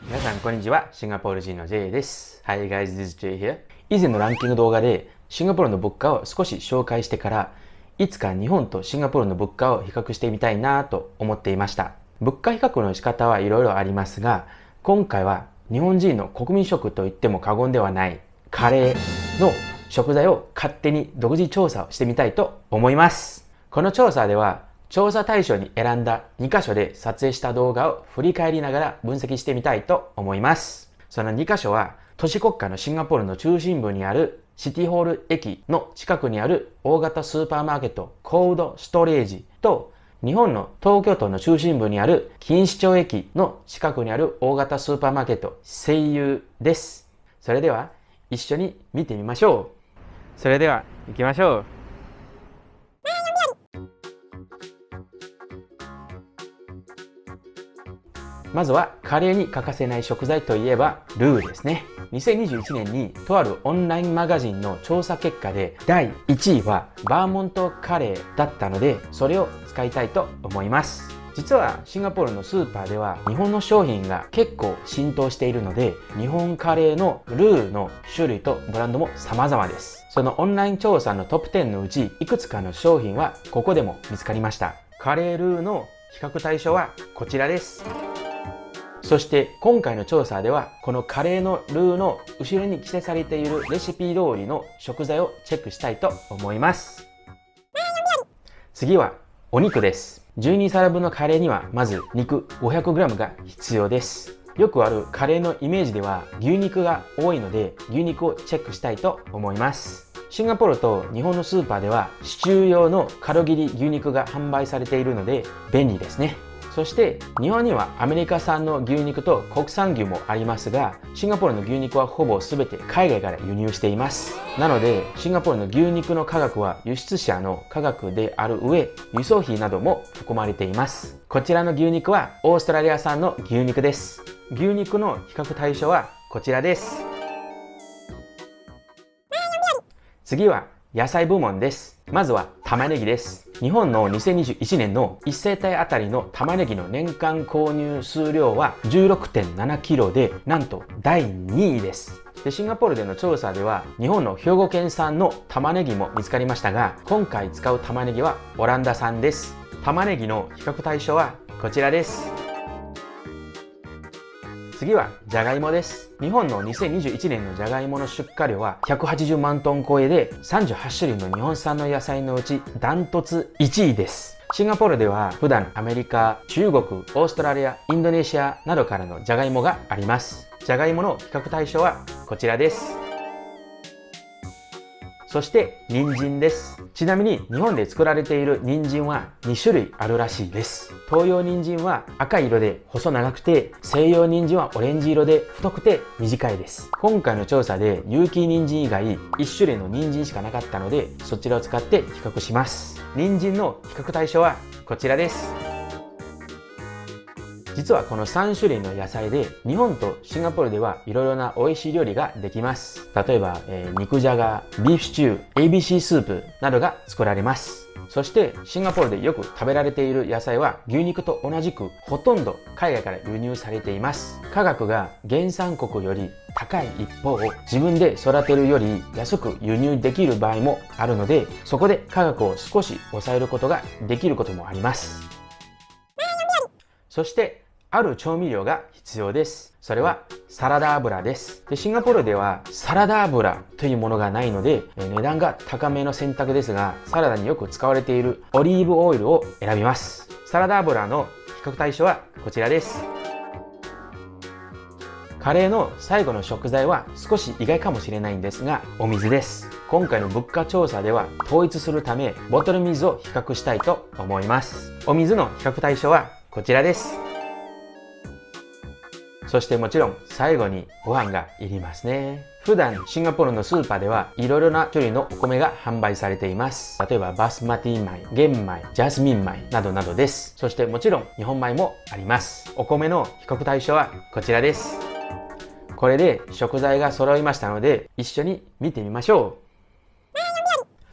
皆さんこんにちは。シンガポール人の J です。Hi guys, this is J here. 以前のランキング動画でシンガポールの物価を少し紹介してから、いつか日本とシンガポールの物価を比較してみたいなと思っていました。物価比較の仕方はいろいろありますが、今回は日本人の国民食と言っても過言ではないカレーの食材を勝手に独自調査をしてみたいと思います。この調査では調査対象に選んだ2カ所で撮影した動画を振り返りながら分析してみたいと思います。その2カ所は都市国家のシンガポールの中心部にあるシティホール駅の近くにある大型スーパーマーケットコードストレージと、日本の東京都の中心部にある錦糸町駅の近くにある大型スーパーマーケット西友です。それでは一緒に見てみましょう。それでは行きましょう。まずはカレーに欠かせない食材といえばルーですね。2021年にとあるオンラインマガジンの調査結果で第1位はバーモントカレーだったので、それを使いたいと思います。実はシンガポールのスーパーでは日本の商品が結構浸透しているので、日本カレーのルーの種類とブランドも様々です。そのオンライン調査のトップ10のうちいくつかの商品はここでも見つかりました。カレールーの比較対象はこちらです。そして今回の調査ではこのカレーのルーの後ろに記載されているレシピ通りの食材をチェックしたいと思います。次はお肉です。12皿分のカレーにはまず肉 500g が必要です。よくあるカレーのイメージでは牛肉が多いので、牛肉をチェックしたいと思います。シンガポールと日本のスーパーではシチュー用の軽切り牛肉が販売されているので便利ですね。そして日本にはアメリカ産の牛肉と国産牛もありますが、シンガポールの牛肉はほぼ全て海外から輸入しています。なのでシンガポールの牛肉の価格は輸出者の価格である上、輸送費なども含まれています。こちらの牛肉はオーストラリア産の牛肉です。牛肉の比較対象はこちらです。次は野菜部門です。まずは玉ねぎです。日本の2021年の1世帯あたりの玉ねぎの年間購入数量は 16.7 キロで、なんと第2位です。で、シンガポールでの調査では日本の兵庫県産の玉ねぎも見つかりましたが、今回使う玉ねぎはオランダ産です。玉ねぎの比較対象はこちらです。次はじゃがいもです。日本の2021年のじゃがいもの出荷量は180万トン超えで、38種類の日本産の野菜のうちダントツ1位です。シンガポールでは普段アメリカ、中国、オーストラリア、インドネシアなどからのじゃがいもがあります。じゃがいもの比較対象はこちらです。そして人参です。ちなみに日本で作られている人参は2種類あるらしいです。東洋人参は赤い色で細長くて、西洋人参はオレンジ色で太くて短いです。今回の調査で有機人参以外1種類の人参しかなかったので、そちらを使って比較します。人参の比較対象はこちらです。実はこの3種類の野菜で日本とシンガポールではいろいろな美味しい料理ができます。例えば、肉じゃが、ビーフシチュー、ABC スープなどが作られます。そしてシンガポールでよく食べられている野菜は牛肉と同じくほとんど海外から輸入されています。価格が原産国より高い一方、自分で育てるより安く輸入できる場合もあるので、そこで価格を少し抑えることができることもあります。そしてある調味料が必要です。それはサラダ油です。シンガポールではサラダ油というものがないので、値段が高めの選択ですが、サラダによく使われているオリーブオイルを選びます。サラダ油の比較対象はこちらです。カレーの最後の食材は少し意外かもしれないんですが、お水です。今回の物価調査では統一するためボトル水を比較したいと思います。お水の比較対象はこちらです。そしてもちろん最後にご飯がいりますね。普段シンガポールのスーパーではいろいろな種類のお米が販売されています。例えばバスマティ米、玄米、ジャスミン米などなどです。そしてもちろん日本米もあります。お米の比較対象はこちらです。これで食材が揃いましたので一緒に見てみましょ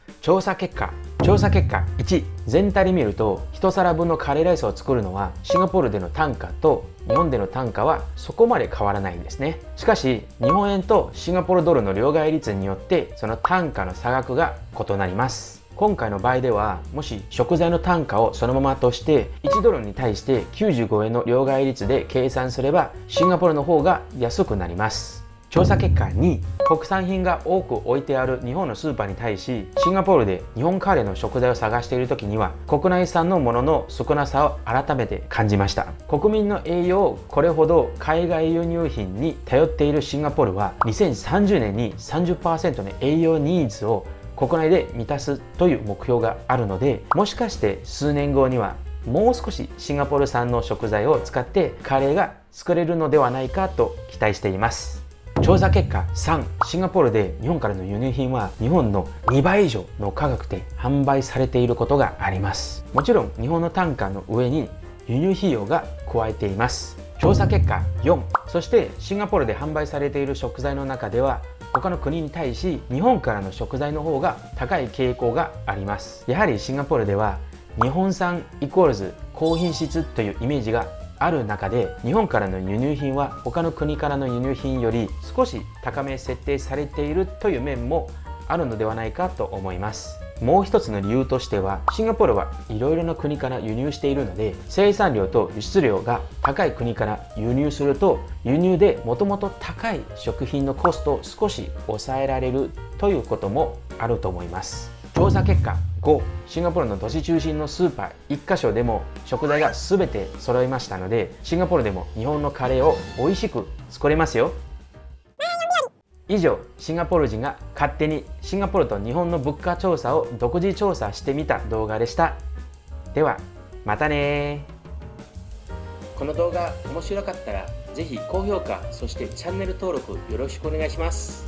う。調査結果、調査結果1、全体で見ると1皿分のカレーライスを作るのはシンガポールでの単価と日本での単価はそこまで変わらないんですね。しかし日本円とシンガポールドルの両替率によってその単価の差額が異なります。今回の場合ではもし食材の単価をそのままとして1ドルに対して95円の両替率で計算すればシンガポールの方が安くなります。調査結果2、国産品が多く置いてある日本のスーパーに対しシンガポールで日本カレーの食材を探している時には国内産のものの少なさを改めて感じました。国民の栄養をこれほど海外輸入品に頼っているシンガポールは2030年に 30% の栄養ニーズを国内で満たすという目標があるので、もしかして数年後にはもう少しシンガポール産の食材を使ってカレーが作れるのではないかと期待しています。調査結果3、シンガポールで日本からの輸入品は日本の2倍以上の価格で販売されていることがあります。もちろん日本の単価の上に輸入費用が加えています。調査結果4、そしてシンガポールで販売されている食材の中では他の国に対し日本からの食材の方が高い傾向があります。やはりシンガポールでは日本産イコールズ高品質というイメージがある中で日本からの輸入品は他の国からの輸入品より少し高め設定されているという面もあるのではないかと思います。もう一つの理由としてはシンガポールはいろいろな国から輸入しているので生産量と輸出量が高い国から輸入すると輸入でもともと高い食品のコストを少し抑えられるということもあると思います。調査結果5、シンガポールの都市中心のスーパー1カ所でも食材が全て揃いましたのでシンガポールでも日本のカレーを美味しく作れますよ。以上、シンガポール人が勝手にシンガポールと日本の物価調査を独自調査してみた動画でした。ではまたね。この動画面白かったらぜひ高評価そしてチャンネル登録よろしくお願いします。